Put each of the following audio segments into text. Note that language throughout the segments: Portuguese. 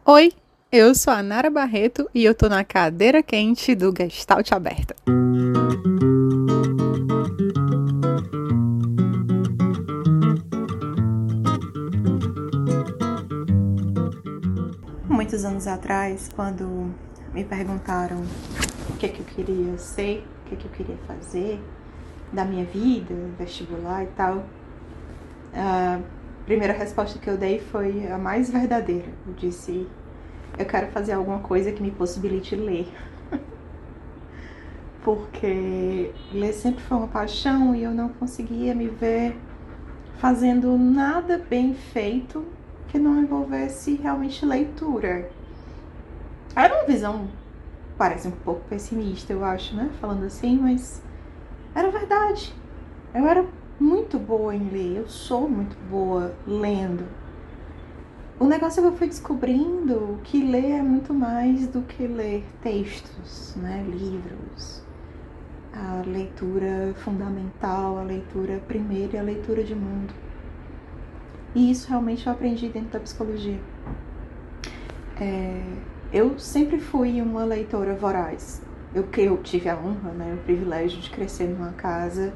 Oi, eu sou a Nara Barreto e eu tô na cadeira quente do Gestalt Aberta. Muitos anos atrás, quando me perguntaram o que eu queria ser, o que eu queria fazer da minha vida, vestibular e tal, a primeira resposta que eu dei foi a mais verdadeira. Eu disse: eu quero fazer alguma coisa que me possibilite ler. Porque ler sempre foi uma paixão e eu não conseguia me ver fazendo nada bem feito que não envolvesse realmente leitura. Era uma visão, parece um pouco pessimista, eu acho, né? Falando assim, mas era verdade. Eu era muito boa em ler, eu sou muito boa lendo. O negócio é que eu fui descobrindo que ler é muito mais do que ler textos, né? Livros. A leitura fundamental, a leitura primeira e a leitura de mundo. E isso realmente eu aprendi dentro da psicologia. Eu sempre fui uma leitora voraz. Eu tive a honra, né, o privilégio de crescer numa casa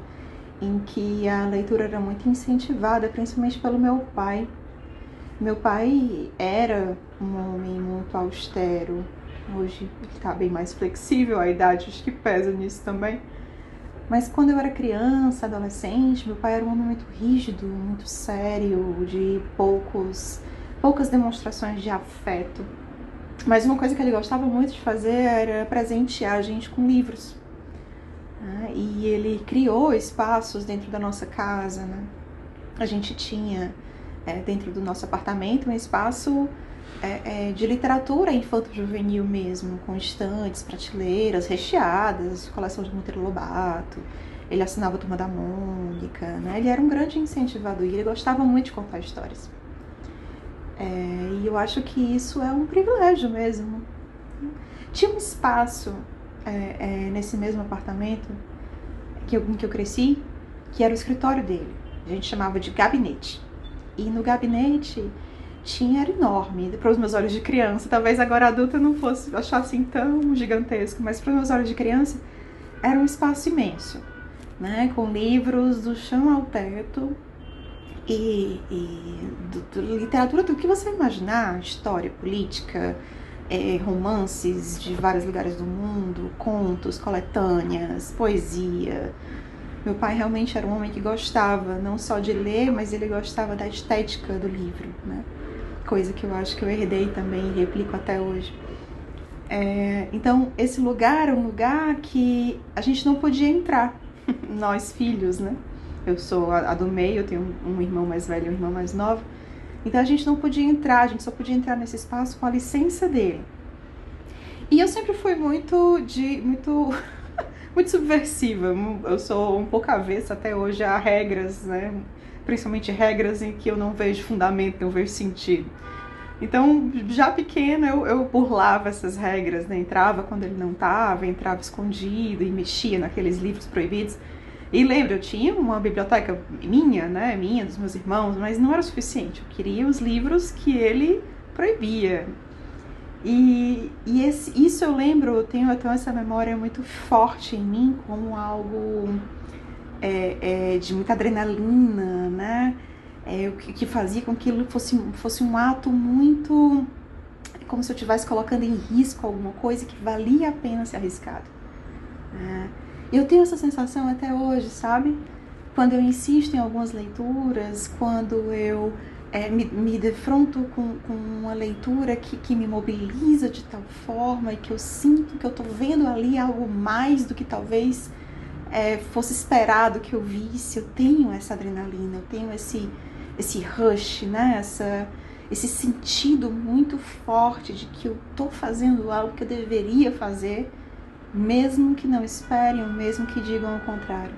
em que a leitura era muito incentivada, principalmente pelo meu pai. Meu pai era um homem muito austero. Hoje ele está bem mais flexível, a idade acho que pesa nisso também. Mas quando eu era criança, adolescente, meu pai era um homem muito rígido, muito sério, de poucas demonstrações de afeto. Mas uma coisa que ele gostava muito de fazer era presentear a gente com livros. E ele criou espaços dentro da nossa casa, né? A gente tinha, dentro do nosso apartamento, um espaço de literatura infanto-juvenil mesmo, com estantes, prateleiras recheadas, coleção de Monteiro Lobato. Ele assinava a Turma da Mônica, né? Ele era um grande incentivador e ele gostava muito de contar histórias. E eu acho que isso é um privilégio mesmo. Tinha um espaço nesse mesmo apartamento em que eu cresci, que era o escritório dele. A gente chamava de gabinete. E no gabinete era enorme, para os meus olhos de criança. Talvez agora adulta eu não fosse achar assim tão gigantesco, mas para os meus olhos de criança era um espaço imenso, né? Com livros do chão ao teto e literatura do que você imaginar, história, política, romances de vários lugares do mundo, contos, coletâneas, poesia. Meu pai realmente era um homem que gostava não só de ler, mas ele gostava da estética do livro, né? Coisa que eu acho que eu herdei também e replico até hoje. Então, esse lugar é um lugar que a gente não podia entrar, nós filhos, né? Eu sou a do meio, eu tenho um irmão mais velho e uma irmã mais nova. Então a gente não podia entrar, a gente só podia entrar nesse espaço com a licença dele. E eu sempre fui muito muito subversiva. Eu sou um pouco avessa até hoje a regras, né? Principalmente regras em que eu não vejo fundamento, não vejo sentido. Então, já pequena, eu burlava essas regras, né? Entrava quando ele não estava, entrava escondido e mexia naqueles livros proibidos. E lembra, eu tinha uma biblioteca minha, né? Minha, dos meus irmãos, mas não era o suficiente. Eu queria os livros que ele proibia. Isso eu lembro, eu tenho essa memória muito forte em mim como algo de muita adrenalina, né? O que fazia com que aquilo fosse um ato muito como se eu estivesse colocando em risco alguma coisa que valia a pena ser arriscado. Eu tenho essa sensação até hoje, sabe? Quando eu insisto em algumas leituras, quando eu me defronto com uma leitura que me mobiliza de tal forma e que eu sinto que eu estou vendo ali algo mais do que talvez fosse esperado que eu visse. Eu tenho essa adrenalina, eu tenho esse rush, né? Esse sentido muito forte de que eu estou fazendo algo que eu deveria fazer, mesmo que não esperem, ou mesmo que digam o contrário.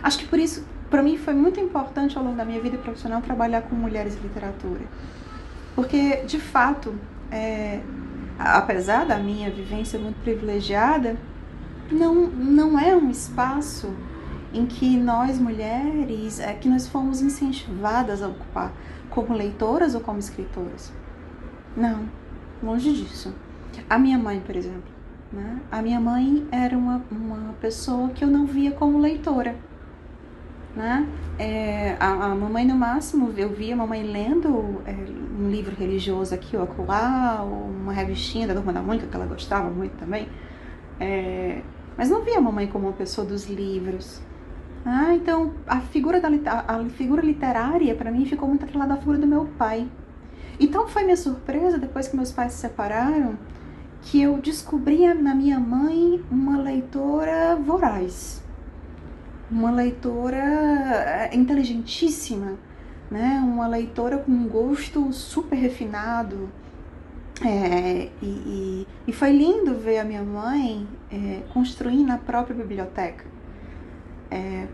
Acho que por isso, para mim, foi muito importante ao longo da minha vida profissional trabalhar com mulheres em literatura. Porque, de fato, apesar da minha vivência muito privilegiada, não é um espaço em que nós mulheres, que nós fomos incentivadas a ocupar como leitoras ou como escritoras. Não. longe disso. A minha mãe, por exemplo, né? A minha mãe era uma pessoa que eu não via como leitora, né? A mamãe, no máximo, eu via a mamãe lendo um livro religioso aqui ou acolá, ou uma revistinha da Turma da Mônica, que ela gostava muito também, mas não via a mamãe como uma pessoa dos livros. Então a figura literária para mim ficou muito atrelada à figura do meu pai. Então foi minha surpresa, depois que meus pais se separaram, que eu descobri na minha mãe uma leitora voraz, uma leitora inteligentíssima, né? Uma leitora com um gosto super refinado. E foi lindo ver a minha mãe construindo a própria biblioteca.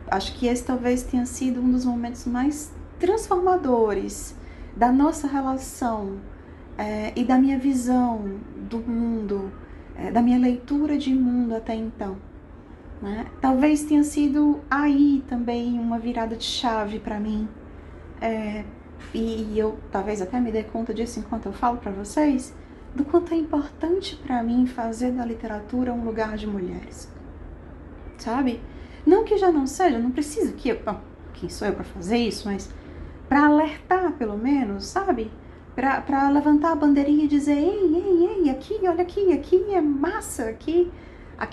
Acho que esse talvez tenha sido um dos momentos mais transformadores da nossa relação e da minha visão do mundo, da minha leitura de mundo até então, né? Talvez tenha sido aí também uma virada de chave para mim, e eu talvez até me dê conta disso enquanto eu falo para vocês, do quanto é importante para mim fazer da literatura um lugar de mulheres, sabe? Não que já não seja, não precisa que quem sou eu para fazer isso, mas para alertar pelo menos, sabe? Para levantar a bandeirinha e dizer, ei, aqui, olha aqui é massa, aqui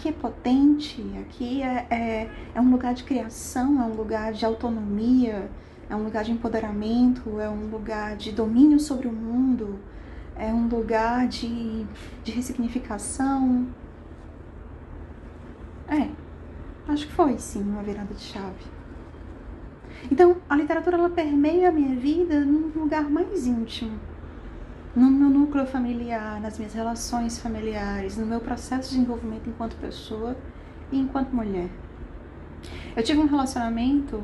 é potente, aqui é um lugar de criação, é um lugar de autonomia, é um lugar de empoderamento, é um lugar de domínio sobre o mundo, é um lugar de ressignificação. Acho que foi, sim, uma virada de chave. Então, a literatura, ela permeia a minha vida num lugar mais íntimo, no meu núcleo familiar, nas minhas relações familiares, no meu processo de desenvolvimento enquanto pessoa e enquanto mulher. Eu tive um relacionamento,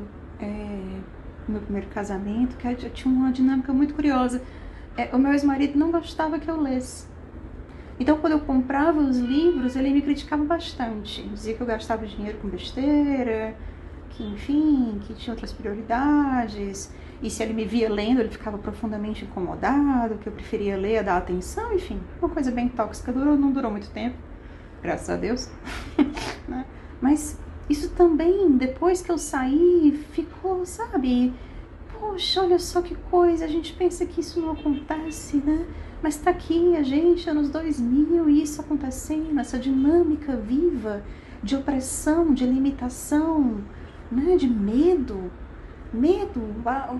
no meu primeiro casamento, que eu tinha uma dinâmica muito curiosa. O meu ex-marido não gostava que eu lesse. Então, quando eu comprava os livros, ele me criticava bastante. Dizia que eu gastava dinheiro com besteira, que, enfim, que tinha outras prioridades. E se ele me via lendo, ele ficava profundamente incomodado, que eu preferia ler a dar atenção, enfim. Uma coisa bem tóxica, não durou muito tempo, graças a Deus. Né? Mas isso também, depois que eu saí, ficou, sabe? Poxa, olha só que coisa, a gente pensa que isso não acontece, né? Mas tá aqui a gente, anos 2000, e isso acontecendo, essa dinâmica viva de opressão, de limitação, né? De medo,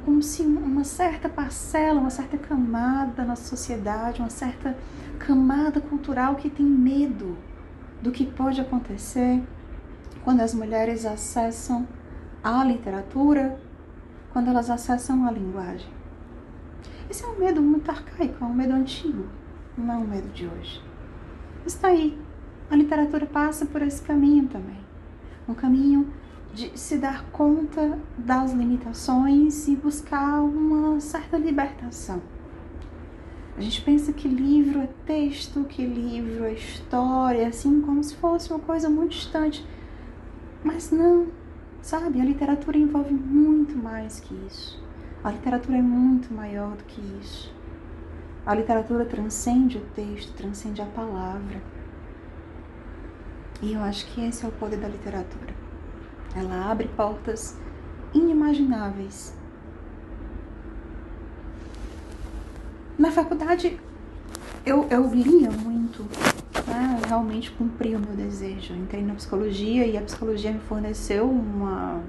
como se uma certa parcela, uma certa camada na sociedade, uma certa camada cultural que tem medo do que pode acontecer quando as mulheres acessam a literatura, quando elas acessam a linguagem. Esse é um medo muito arcaico, é um medo antigo, não é um medo de hoje. Está aí. A literatura passa por esse caminho também. Um caminho de se dar conta das limitações e buscar uma certa libertação. A gente pensa que livro é texto, que livro é história, assim como se fosse uma coisa muito distante. Mas não, sabe? A literatura envolve muito mais que isso. A literatura é muito maior do que isso. A literatura transcende o texto, transcende a palavra. E eu acho que esse é o poder da literatura. Ela abre portas inimagináveis. Na faculdade, eu lia muito, né? Eu realmente cumpri o meu desejo. Eu entrei na psicologia e a psicologia me forneceu uma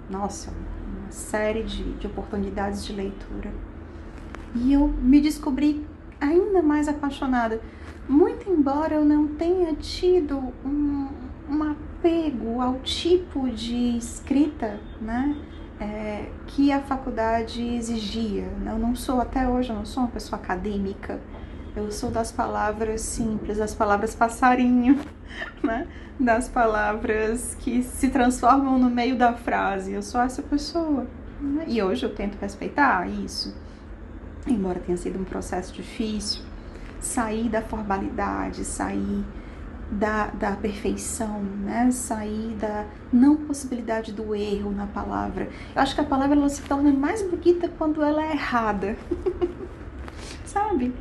série de oportunidades de leitura. E eu me descobri ainda mais apaixonada. Muito embora eu não tenha tido um apego ao tipo de escrita, né, que a faculdade exigia. Eu não sou, até hoje, eu não sou uma pessoa acadêmica. Eu sou das palavras simples, das palavras passarinho, né? Das palavras que se transformam no meio da frase. Eu sou essa pessoa, né? E hoje eu tento respeitar isso. Embora tenha sido um processo difícil, sair da formalidade, sair da perfeição, né? Sair da não possibilidade do erro na palavra. Eu acho que a palavra ela se torna mais bonita quando ela é errada. Sabe?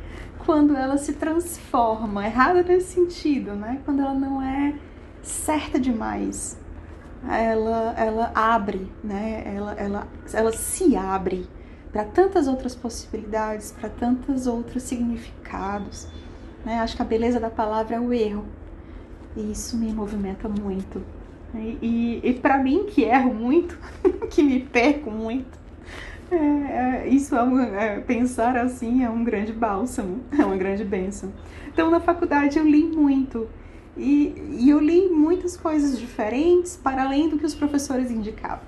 quando ela se transforma, errada nesse sentido, né? Quando ela não é certa demais, ela abre, né? Ela se abre para tantas outras possibilidades, para tantos outros significados, né? Acho que a beleza da palavra é o erro, e isso me movimenta muito. E para mim, que erro muito, que me perco muito, isso pensar assim é um grande bálsamo, é uma grande bênção. Então, na faculdade eu li muito, e eu li muitas coisas diferentes para além do que os professores indicavam.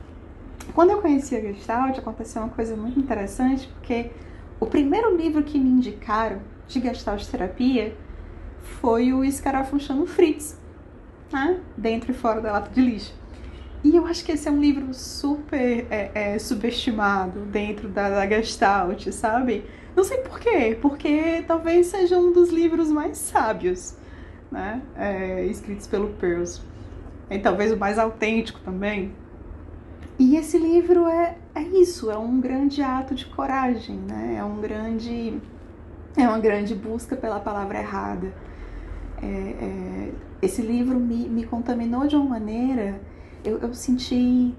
Quando eu conheci a Gestalt, aconteceu uma coisa muito interessante, porque o primeiro livro que me indicaram de Gestalt terapia foi o Escarafunchando Fritz, né? Dentro e fora da lata de lixo. E eu acho que esse é um livro super subestimado dentro da Gestalt, sabe? Não sei por quê, porque talvez seja um dos livros mais sábios, né? Escritos pelo Peirce. E talvez o mais autêntico também. E esse livro é isso, é um grande ato de coragem, né? É uma grande busca pela palavra errada. Esse livro me contaminou de uma maneira, eu senti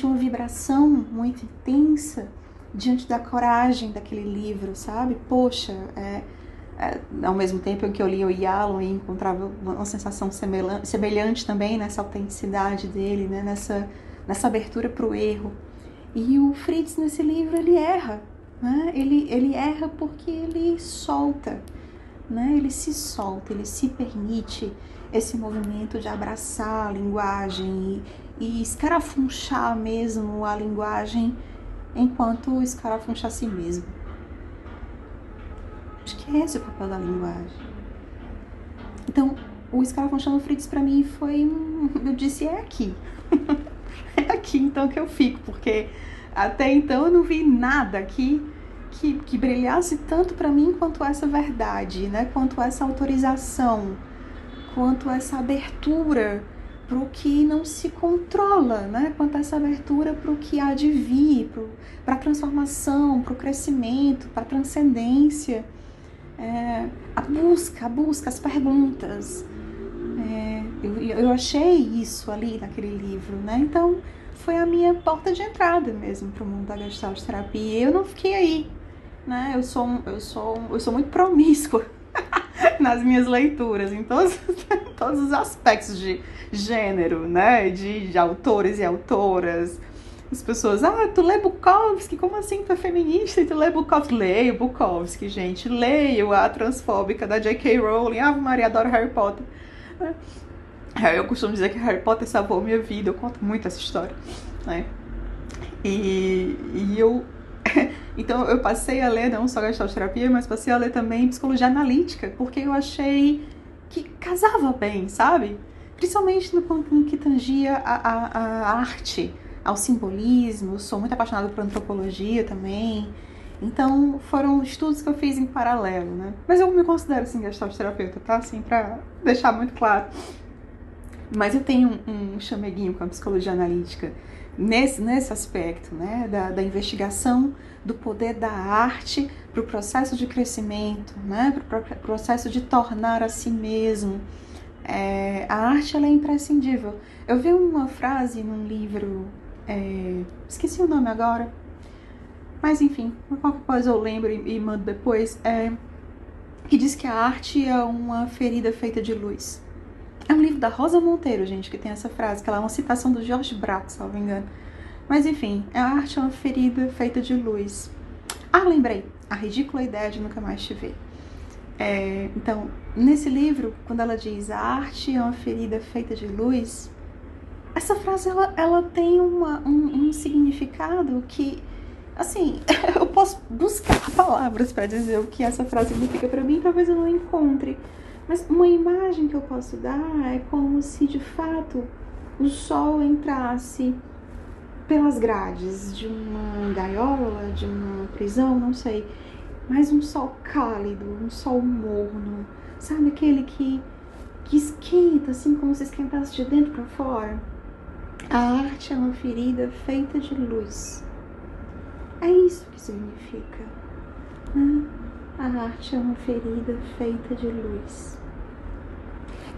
uma vibração muito intensa diante da coragem daquele livro, sabe? Poxa, ao mesmo tempo em que eu li o Yalom e encontrava uma sensação semelhante também nessa autenticidade dele, né? Nessa abertura para o erro. E o Fritz, nesse livro, ele erra, né? Ele erra porque ele solta, né? Ele se solta, ele se permite esse movimento de abraçar a linguagem e escarafunchar mesmo a linguagem enquanto escarafuncha a si mesmo. Acho que é esse o papel da linguagem. Então, o Escarafunchando Fritz para mim foi eu disse, é aqui. É aqui então que eu fico, porque até então eu não vi nada aqui que brilhasse tanto para mim quanto essa verdade, né? Quanto essa autorização, quanto essa abertura para o que não se controla, né? Quanto essa abertura para o que há de vir, para a transformação, para o crescimento, para a transcendência, a busca, as perguntas. Eu achei isso ali naquele livro, né? Então foi a minha porta de entrada mesmo para o mundo da Gestalt terapia. Eu não fiquei aí, né? Eu sou muito promíscua nas minhas leituras, em todos os aspectos de gênero, né? De autores e autoras. As pessoas, tu lê Bukowski? Como assim tu é feminista e tu lê Bukowski? Leio Bukowski, gente. Leio a transfóbica da J.K. Rowling. Ave Maria, adoro Harry Potter. Eu costumo dizer que Harry Potter salvou minha vida. Eu conto muito essa história, né? E eu... Então eu passei a ler não só Gestalt terapia, mas passei a ler também psicologia analítica, porque eu achei que casava bem, sabe? Principalmente no que tangia a arte, ao simbolismo. Eu sou muito apaixonada por antropologia também. Então foram estudos que eu fiz em paralelo, né? Mas eu me considero assim Gestalt terapeuta, tá? Assim, pra deixar muito claro. Mas eu tenho um chameguinho com a psicologia analítica nesse aspecto, né? Da investigação do poder da arte para o processo de crescimento, né? Para o processo de tornar a si mesmo. A arte, ela é imprescindível. Eu vi uma frase num livro, esqueci o nome agora, mas enfim, qualquer coisa eu lembro e mando depois, que diz que a arte é uma ferida feita de luz. É um livro da Rosa Monteiro, gente, que tem essa frase, que ela é uma citação do George Braque, se não me engano. Mas enfim, a arte é uma ferida feita de luz. Lembrei, a ridícula ideia de nunca mais te ver. Então, nesse livro, quando ela diz a arte é uma ferida feita de luz, essa frase ela tem um significado que, assim, eu posso buscar palavras para dizer o que essa frase significa para mim, talvez eu não encontre. Mas uma imagem que eu posso dar é como se, de fato, o sol entrasse pelas grades de uma gaiola, de uma prisão, não sei. Mas um sol cálido, um sol morno, sabe? Aquele que esquenta, assim, como se esquentasse de dentro para fora. A arte é uma ferida feita de luz. É isso que significa, né? A arte é uma ferida feita de luz.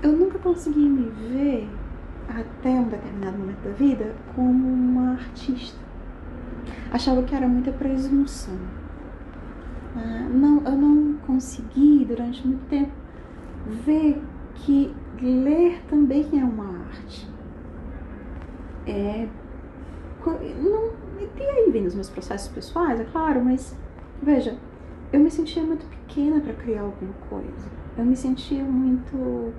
Eu nunca consegui me ver, até um determinado momento da vida, como uma artista. Achava que era muita presunção. Eu não consegui, durante muito tempo, ver que ler também é uma arte. E aí vem os meus processos pessoais, é claro, mas veja, eu me sentia muito pequena para criar alguma coisa. Eu me sentia muito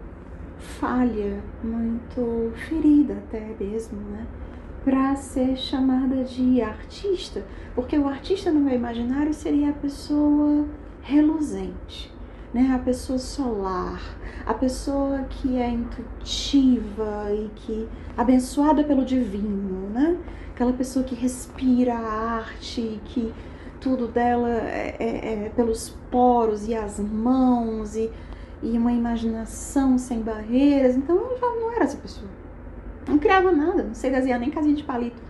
falha, muito ferida até mesmo, né? Para ser chamada de artista, porque o artista no meu imaginário seria a pessoa reluzente, né? A pessoa solar, a pessoa que é intuitiva e que abençoada pelo divino, né? Aquela pessoa que respira a arte, que tudo dela é pelos poros e as mãos e uma imaginação sem barreiras. Então eu já não era essa pessoa. Não criava nada, não sei desenhar nem casinha de palito.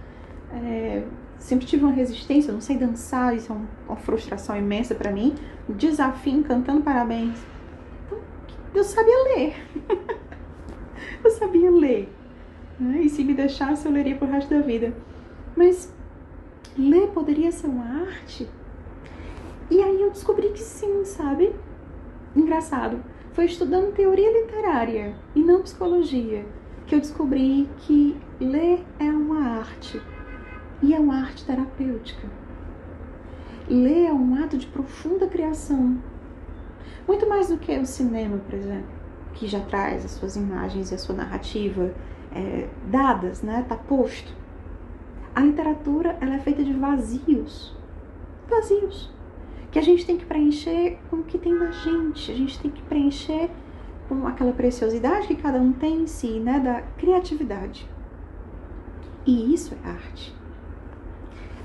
Sempre tive uma resistência, eu não sei dançar, isso é uma frustração imensa pra mim. Desafio, cantando parabéns. Então, eu sabia ler. Eu sabia ler. Né? E se me deixasse, eu leria pro resto da vida. Mas ler poderia ser uma arte? E aí eu descobri que sim, sabe? Engraçado. Foi estudando teoria literária e não psicologia que eu descobri que ler é uma arte. E é uma arte terapêutica. Ler é um ato de profunda criação. Muito mais do que o cinema, por exemplo, que já traz as suas imagens e a sua narrativa dadas, né? Tá posto. A literatura, ela é feita de vazios. Vazios. Que a gente tem que preencher com o que tem na gente. A gente tem que preencher com aquela preciosidade que cada um tem em si, né? Da criatividade. E isso é arte.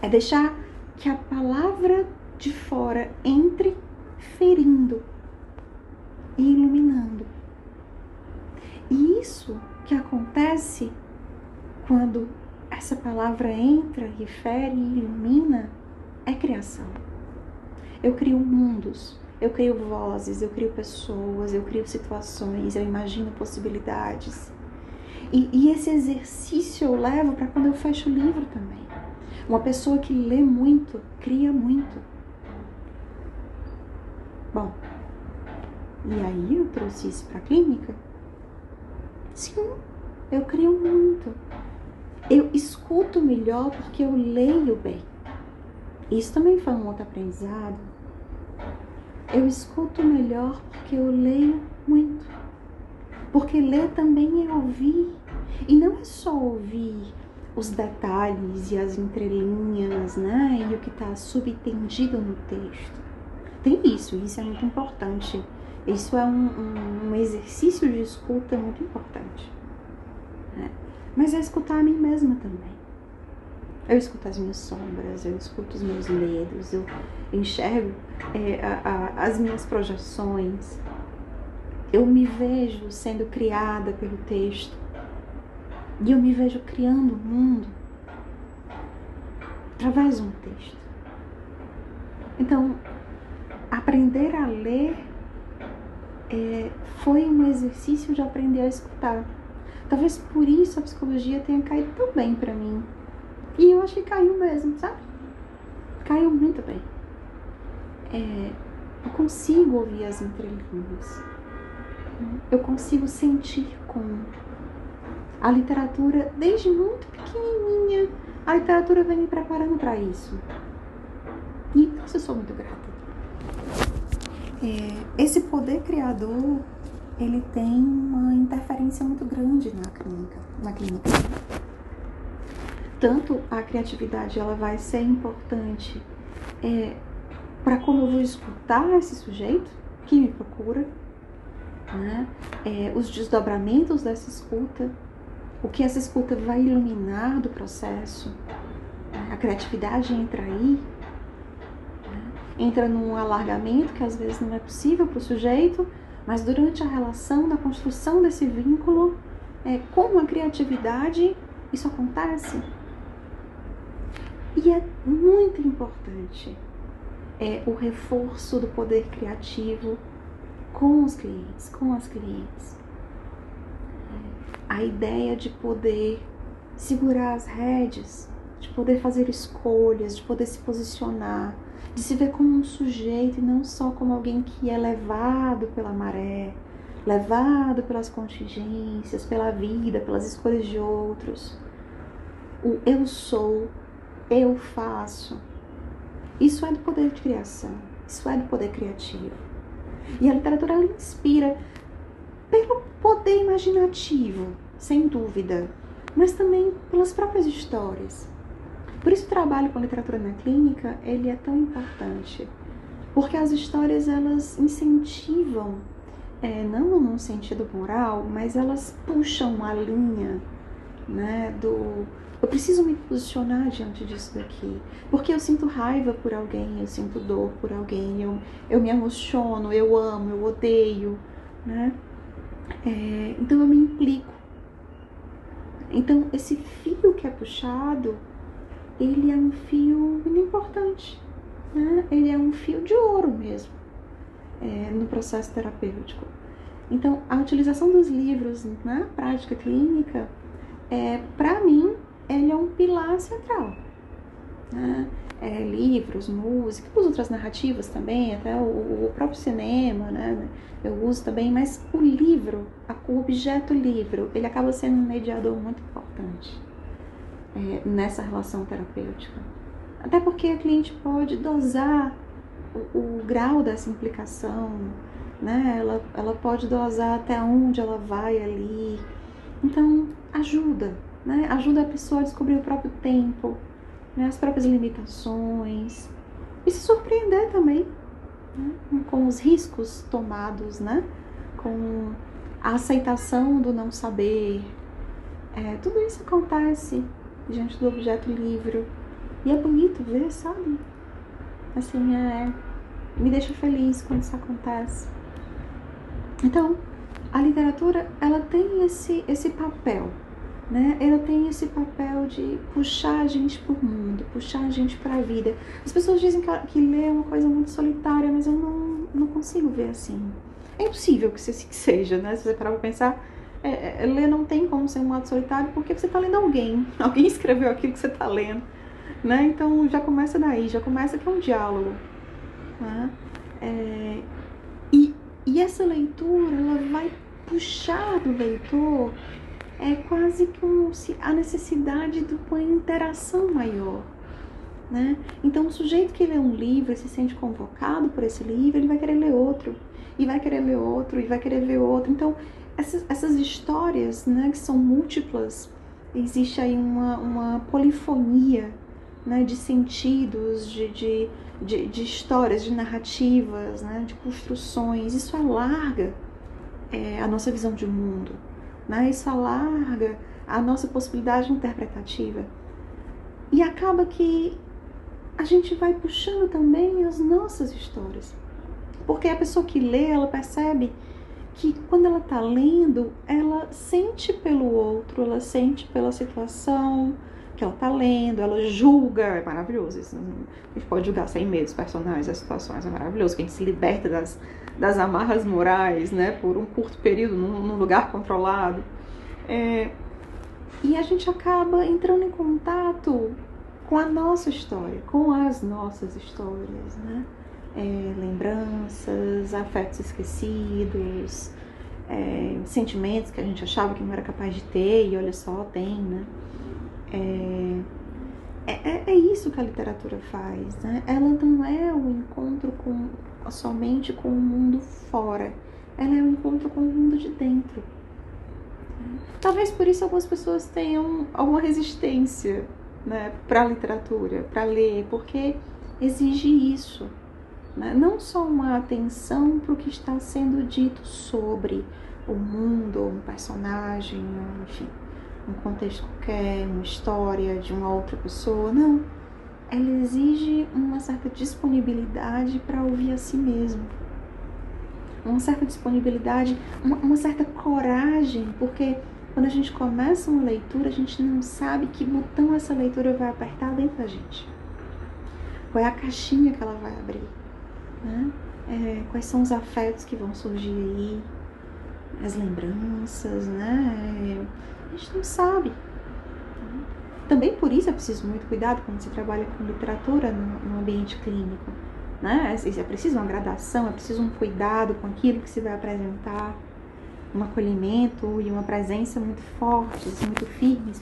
É deixar que a palavra de fora entre ferindo e iluminando. E isso que acontece quando essa palavra entra e fere e ilumina é criação. Eu crio mundos, eu crio vozes, eu crio pessoas, eu crio situações, eu imagino possibilidades. E esse exercício eu levo para quando eu fecho o livro também. Uma pessoa que lê muito, cria muito. Bom, e aí eu trouxe isso para a clínica? Sim, eu crio muito. Eu escuto melhor porque eu leio bem. Isso também foi um outro aprendizado. Eu escuto melhor porque eu leio muito. Porque ler também é ouvir. E não é só ouvir os detalhes e as entrelinhas, né? E o que está subentendido no texto. Tem isso é muito importante. Isso é um exercício de escuta muito importante. Né? Mas é escutar a mim mesma também. Eu escuto as minhas sombras, eu escuto os meus medos, eu enxergo as minhas projeções. Eu me vejo sendo criada pelo texto. E eu me vejo criando o mundo através de um texto. Então, aprender a ler foi um exercício de aprender a escutar. Talvez por isso a psicologia tenha caído tão bem pra mim. E eu acho que caiu mesmo, sabe? Caiu muito bem. Eu consigo ouvir as entrelinhas. Eu consigo sentir como. A literatura, desde muito pequenininha, a literatura vem me preparando para isso. E por isso eu sou muito grata. Esse poder criador, ele tem uma interferência muito grande na clínica. Tanto a criatividade, ela vai ser importante para como eu vou escutar esse sujeito que me procura, né? Os desdobramentos dessa escuta, o que essa escuta vai iluminar do processo. A criatividade entra aí, né? Entra num alargamento que às vezes não é possível para o sujeito, mas durante a relação, na construção desse vínculo, com a criatividade, isso acontece. E é muito importante é o reforço do poder criativo com os clientes, com as clientes. A ideia de poder segurar as rédeas, de poder fazer escolhas, de poder se posicionar, de se ver como um sujeito e não só como alguém que é levado pela maré, levado pelas contingências, pela vida, pelas escolhas de outros. O eu sou, eu faço. Isso é do poder de criação, isso é do poder criativo. E a literatura, ela inspira pelo poder imaginativo, sem dúvida, mas também pelas próprias histórias. Por isso o trabalho com literatura na clínica, ele é tão importante, porque as histórias, elas incentivam, não num sentido moral, mas elas puxam a linha, né, eu preciso me posicionar diante disso daqui, porque eu sinto raiva por alguém, eu sinto dor por alguém, eu me emociono, eu amo, eu odeio, né? Então eu me implico. Então esse fio que é puxado, ele é um fio muito importante, né? Ele é um fio de ouro mesmo, no processo terapêutico. Então a utilização dos livros na prática clínica, para mim, ele é um pilar central, né? Livros, música, outras narrativas também, até o próprio cinema, né? Eu uso também, mas o livro, o objeto livro, ele acaba sendo um mediador muito importante nessa relação terapêutica. Até porque a cliente pode dosar o grau dessa implicação, né? Ela pode dosar até onde ela vai ali. Então, ajuda, né? Ajuda a pessoa a descobrir o próprio tempo, né? As próprias limitações. E se surpreender também, né? Com os riscos tomados, né? Com a aceitação do não saber. Tudo isso acontece diante do objeto livro. E é bonito ver, sabe? Assim, me deixa feliz quando isso acontece. Então, a literatura, ela tem esse papel, né? Ela tem esse papel de puxar a gente para o mundo, puxar a gente para a vida. As pessoas dizem que ler é uma coisa muito solitária, mas eu não consigo ver assim. É impossível que seja, né? Se você parar para pensar, ler não tem como ser um ato solitário, porque você está lendo alguém. Alguém escreveu aquilo que você está lendo, né? Então já começa daí, já começa que é um diálogo, né? E essa leitura, ela vai puxar do leitor quase que a necessidade de uma interação maior, né? Então, o sujeito que lê um livro e se sente convocado por esse livro, ele vai querer ler outro, e vai querer ler outro, e vai querer ver outro. Então, essas histórias, né, que são múltiplas, existe aí uma polifonia, né, de sentidos, de histórias, de narrativas, né, de construções. Isso alarga a nossa visão de mundo, né? Isso alarga a nossa possibilidade interpretativa. E acaba que a gente vai puxando também as nossas histórias. Porque a pessoa que lê, ela percebe que quando ela está lendo, ela sente pelo outro, ela sente pela situação que ela está lendo, ela julga, é maravilhoso isso. A gente pode julgar sem medo os personagens, as situações, é maravilhoso, que a gente se liberta das amarras morais, né, por um curto período, num lugar controlado. E a gente acaba entrando em contato com a nossa história, com as nossas histórias, né? Lembranças, afetos esquecidos, sentimentos que a gente achava que não era capaz de ter e olha só, tem, né? É isso que a literatura faz, né? Ela não é o encontro somente com o mundo fora, ela é o encontro com o mundo de dentro. Talvez por isso algumas pessoas tenham alguma resistência, né, para a literatura, para ler, porque exige isso, né? Não só uma atenção para o que está sendo dito sobre o mundo, um personagem, enfim, um contexto qualquer, uma história de uma outra pessoa, não. Ela exige uma certa disponibilidade para ouvir a si mesmo. Uma certa disponibilidade, uma certa coragem, porque quando a gente começa uma leitura, a gente não sabe que botão essa leitura vai apertar dentro da gente. Qual é a caixinha que ela vai abrir, né? Quais são os afetos que vão surgir aí, as lembranças, né? A gente não sabe. Também por isso é preciso muito cuidado quando se trabalha com literatura no ambiente clínico, né? É preciso uma gradação, é preciso um cuidado com aquilo que se vai apresentar, um acolhimento e uma presença muito fortes, muito firmes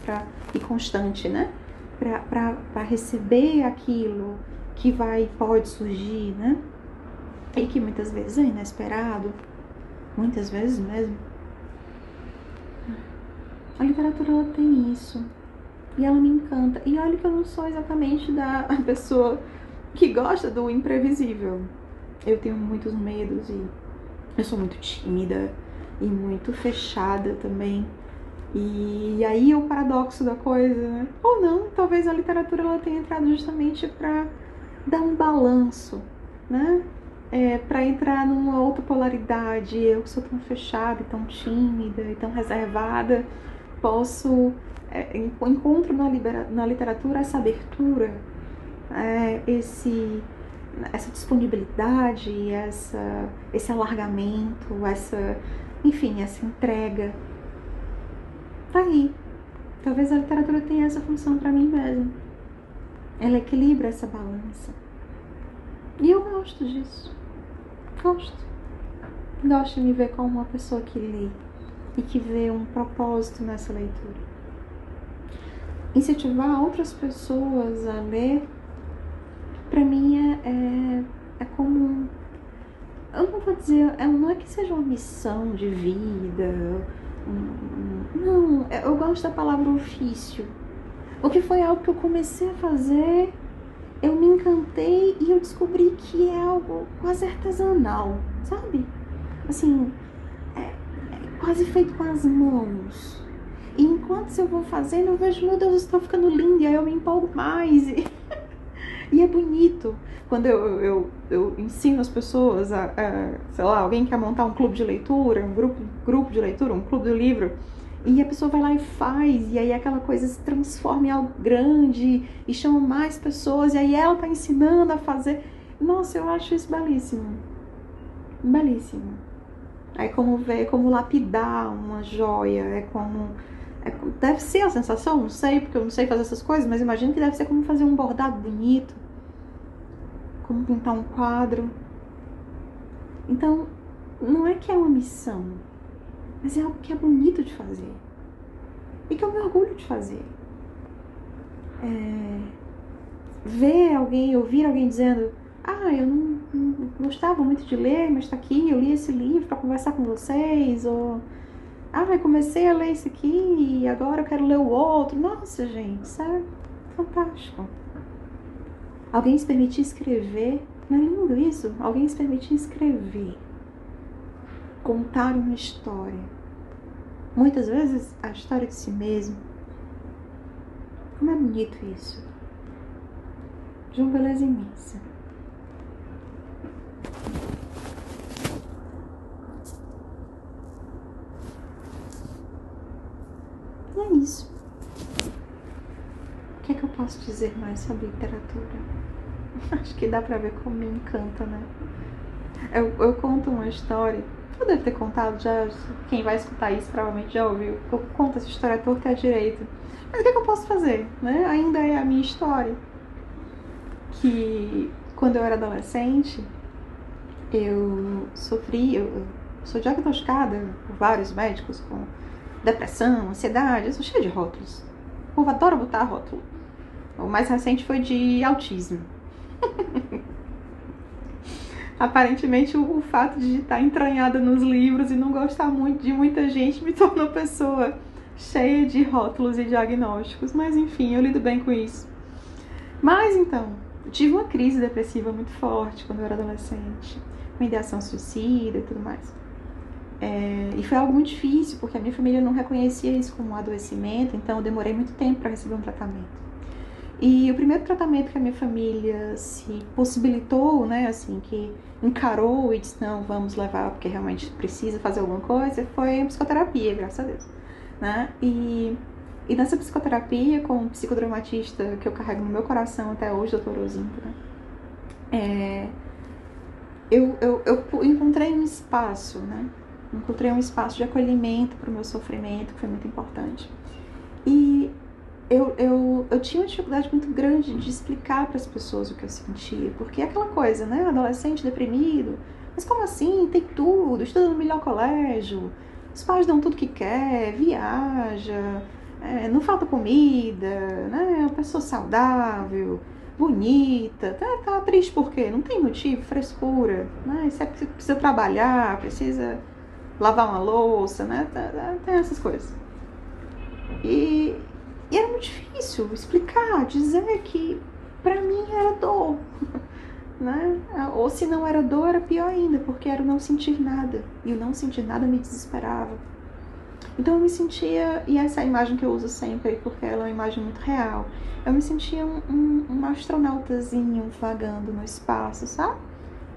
e constante, né? Para receber aquilo que pode surgir, né? E que muitas vezes é inesperado, muitas vezes mesmo. A literatura, ela tem isso, e ela me encanta. E olha que eu não sou exatamente a pessoa que gosta do imprevisível. Eu tenho muitos medos e eu sou muito tímida e muito fechada também. E aí é o paradoxo da coisa, né? Ou não, talvez a literatura ela tenha entrado justamente para dar um balanço, né? Para entrar numa outra polaridade. Eu que sou tão fechada e tão tímida e tão reservada, encontro na literatura essa abertura, essa disponibilidade, esse alargamento, enfim, essa entrega. Tá aí. Talvez a literatura tenha essa função para mim mesmo. Ela equilibra essa balança. E eu gosto disso. Gosto de me ver como uma pessoa que lê e que vê um propósito nessa leitura. Incentivar outras pessoas a ler, para mim é como, eu não vou dizer, não é que seja uma missão de vida, não, eu gosto da palavra ofício. O que foi algo que eu comecei a fazer, eu me encantei e eu descobri que é algo quase artesanal, sabe? Assim, é quase feito com as mãos. E enquanto eu vou fazendo, eu vejo, meu Deus, está ficando lindo, e aí eu me empolgo mais. E é bonito quando eu ensino as pessoas sei lá, alguém quer montar um clube de leitura, um grupo de leitura, um clube do livro, e a pessoa vai lá e faz, e aí aquela coisa se transforma em algo grande, e chama mais pessoas, e aí ela tá ensinando a fazer. Nossa, eu acho isso belíssimo. Belíssimo. É como lapidar uma joia, deve ser a sensação, não sei, porque eu não sei fazer essas coisas, mas imagino que deve ser como fazer um bordado bonito, como pintar um quadro. Então, não é que é uma missão, mas é algo que é bonito de fazer e que eu me orgulho de fazer. Ouvir alguém dizendo, eu não gostava muito de ler, mas tá aqui, eu li esse livro para conversar com vocês, ou comecei a ler esse aqui e agora eu quero ler o outro. Nossa, gente, isso é fantástico. Alguém se permitir escrever, não é lindo isso? Alguém se permitir escrever, contar uma história, muitas vezes a história de si mesmo. Como é bonito isso. De uma beleza imensa. E é isso. O que é que eu posso dizer mais sobre literatura? Acho que dá pra ver como me encanta, né? Eu conto uma história, eu devo ter contado já, quem vai escutar isso provavelmente já ouviu. Eu conto essa história torta e à direita. Mas o que é que eu posso fazer, né? Ainda é a minha história. Que quando eu era adolescente, eu sou diagnosticada por vários médicos com depressão, ansiedade, eu sou cheia de rótulos. O povo adora botar rótulo. O mais recente foi de autismo. Aparentemente o fato de estar entranhada nos livros e não gostar muito de muita gente me tornou pessoa cheia de rótulos e diagnósticos. Mas enfim, eu lido bem com isso. Mas então, eu tive uma crise depressiva muito forte quando eu era adolescente, com ideação suicida e tudo mais. E foi algo muito difícil, porque a minha família não reconhecia isso como um adoecimento, então eu demorei muito tempo para receber um tratamento. E o primeiro tratamento que a minha família se possibilitou, né, assim, que encarou e disse, não, vamos levar porque realmente precisa fazer alguma coisa, foi a psicoterapia, graças a Deus, né? E nessa psicoterapia, com um psicodramatista que eu carrego no meu coração até hoje, Dr. Ozinho, né? Eu encontrei um espaço, né? Encontrei um espaço de acolhimento para o meu sofrimento, que foi muito importante. E eu tinha uma dificuldade muito grande de explicar para as pessoas o que eu sentia, porque é aquela coisa, né? Adolescente deprimido, mas como assim? Tem tudo, estuda no melhor colégio, os pais dão tudo que quer, viaja, não falta comida, né? É uma pessoa saudável, bonita, tá triste por quê? Não tem motivo, frescura, né? Você precisa trabalhar, precisa lavar uma louça, né? Tem essas coisas. E era muito difícil explicar, dizer que pra mim era dor, né? Ou se não era dor, era pior ainda, porque era o não sentir nada. E o não sentir nada me desesperava. Então eu me sentia, e essa é a imagem que eu uso sempre, porque ela é uma imagem muito real. Eu me sentia um astronautazinho vagando no espaço, sabe?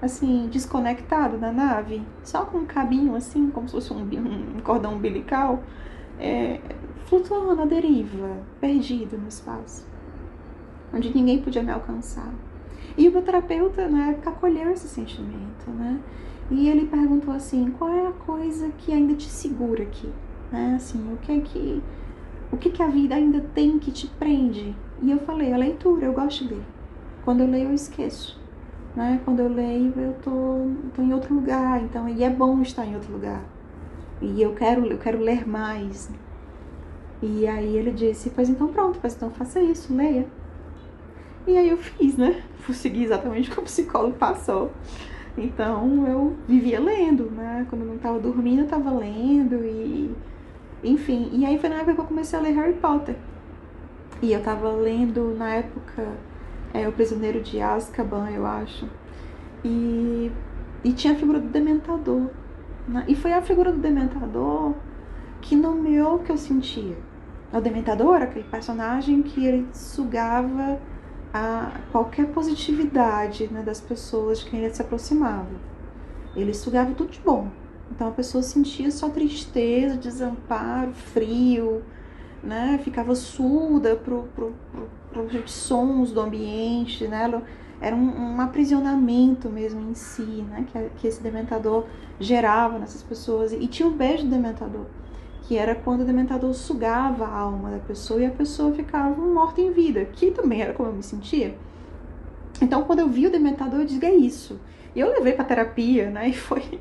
Assim, desconectado da nave, só com um cabinho assim, como se fosse um cordão umbilical, flutuando à deriva, perdido no espaço, onde ninguém podia me alcançar. E o meu terapeuta, na época, acolheu esse sentimento, né? E ele perguntou assim, qual é a coisa que ainda te segura aqui? Né? Assim, o que a vida ainda tem que te prende? E eu falei, a leitura, eu gosto de ler. Quando eu leio, eu esqueço. Né? Quando eu leio, eu tô em outro lugar, então, e é bom estar em outro lugar. E eu quero ler mais. E aí ele disse, pois então pronto, pois então faça isso, leia. E aí eu fiz, né? Fui seguir exatamente o que o psicólogo passou. Então eu vivia lendo, né? Quando eu não estava dormindo, eu estava lendo e... Enfim, e aí foi na época que eu comecei a ler Harry Potter. E eu estava lendo, na época, O Prisioneiro de Azkaban, eu acho. E tinha a figura do Dementador. Né? E foi a figura do Dementador que nomeou o que eu sentia. O Dementador era aquele personagem que ele sugava qualquer positividade, né, das pessoas de quem ele se aproximava. Ele sugava tudo de bom. Então a pessoa sentia só tristeza, desamparo, frio, né? Ficava surda para os sons do ambiente, né? Era um aprisionamento mesmo em si, né? Que esse dementador gerava nessas pessoas. E tinha o beijo do dementador, que era quando o dementador sugava a alma da pessoa e a pessoa ficava morta em vida, que também era como eu me sentia. Então, quando eu vi o dementador, eu disse, é isso. E eu levei pra terapia, né? E foi...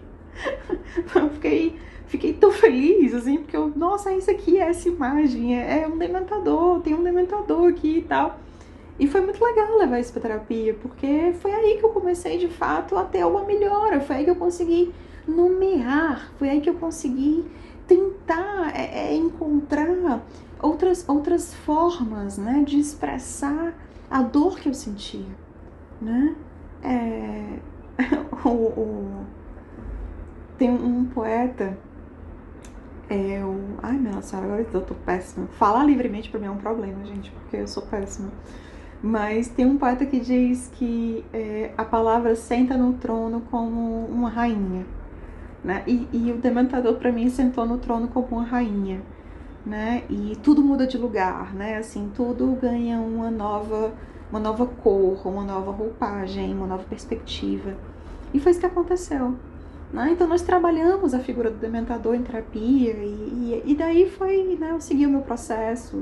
eu fiquei tão feliz, assim, porque eu... Nossa, isso aqui é essa imagem. É um dementador, tem um dementador aqui e tal. E foi muito legal levar isso pra terapia, porque foi aí que eu comecei, de fato, a ter uma melhora. Foi aí que eu consegui nomear. Foi aí que eu consegui tentar encontrar outras formas, né? De expressar a dor que eu sentia. Né? Tem um poeta, ai, minha senhora, agora eu tô péssima. Falar livremente pra mim é um problema, gente, porque eu sou péssima. Mas tem um poeta que diz que a palavra senta no trono como uma rainha, né? E o dementador pra mim sentou no trono como uma rainha, né? E tudo muda de lugar, né? Assim, tudo ganha uma nova cor, uma nova roupagem, uma nova perspectiva. E foi isso que aconteceu. Né? Então nós trabalhamos a figura do dementador em terapia e daí foi, né, eu segui o meu processo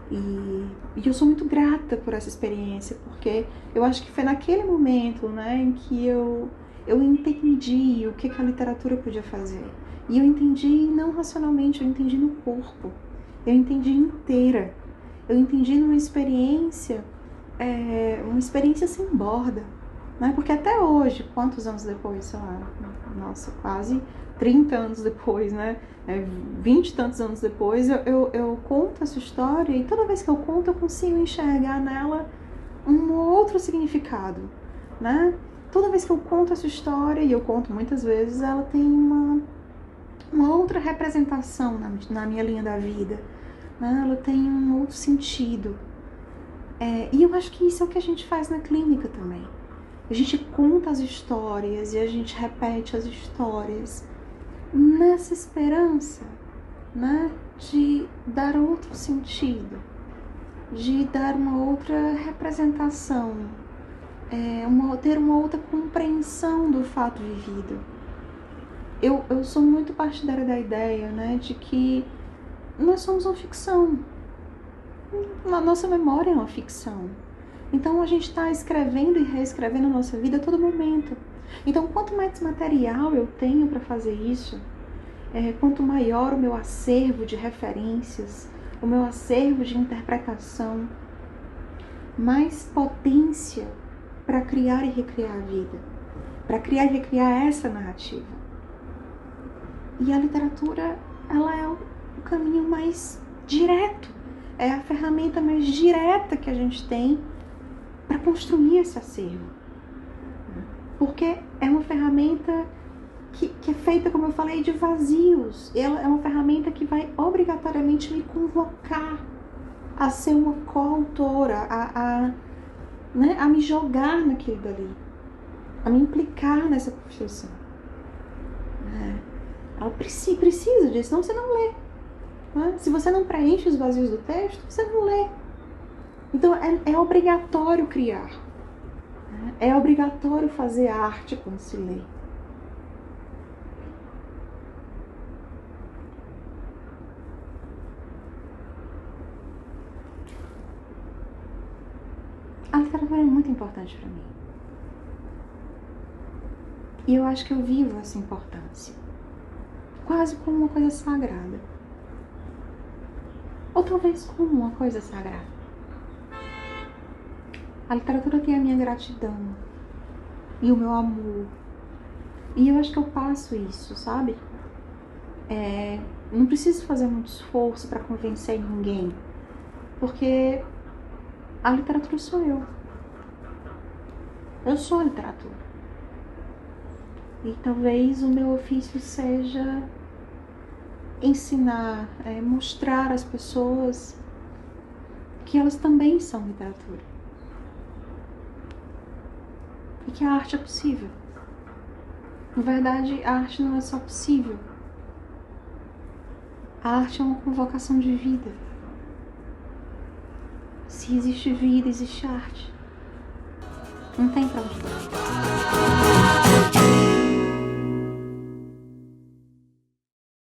e eu sou muito grata por essa experiência, porque eu acho que foi naquele momento, né, em que eu entendi o que a literatura podia fazer. E eu entendi não racionalmente, eu entendi no corpo, eu entendi inteira, eu entendi numa experiência sem borda, né? Porque até hoje, quantos anos depois, sei lá, nossa, quase 30 anos depois, né? 20 e tantos anos depois, eu conto essa história e toda vez que eu conto eu consigo enxergar nela um outro significado, né? Toda vez que eu conto essa história, e eu conto muitas vezes, ela tem uma outra representação na minha linha da vida, né? Ela tem um outro sentido. E eu acho que isso é o que a gente faz na clínica também. A gente conta as histórias e a gente repete as histórias nessa esperança, né, de dar outro sentido, de dar uma outra representação ter uma outra compreensão do fato vivido. Eu sou muito partidária da ideia, né, de que nós somos uma ficção. A nossa memória é uma ficção. Então a gente está escrevendo e reescrevendo a nossa vida a todo momento. Então quanto mais material eu tenho para fazer isso, quanto maior o meu acervo de referências, o meu acervo de interpretação, mais potência para criar e recriar a vida, para criar e recriar essa narrativa. E a literatura, ela é o caminho mais direto, é a ferramenta mais direta que a gente tem para construir esse acervo. Porque é uma ferramenta que é feita, como eu falei, de vazios. Ela é uma ferramenta que vai obrigatoriamente me convocar a ser uma coautora, a me jogar naquilo dali, a me implicar nessa construção. Ela precisa disso, senão você não lê. Se você não preenche os vazios do texto, você não lê. Então é obrigatório criar. É obrigatório fazer arte quando se lê. A literatura é muito importante para mim. E eu acho que eu vivo essa importância, quase como uma coisa sagrada. Ou talvez como uma coisa sagrada. A literatura tem a minha gratidão e o meu amor. E eu acho que eu passo isso, sabe? Não preciso fazer muito esforço para convencer ninguém, porque a literatura sou eu. Eu sou a literatura. E talvez o meu ofício seja ensinar, mostrar às pessoas que elas também são literatura. E que a arte é possível. Na verdade, a arte não é só possível. A arte é uma convocação de vida. Se existe vida, existe arte. Não tem pra onde correr.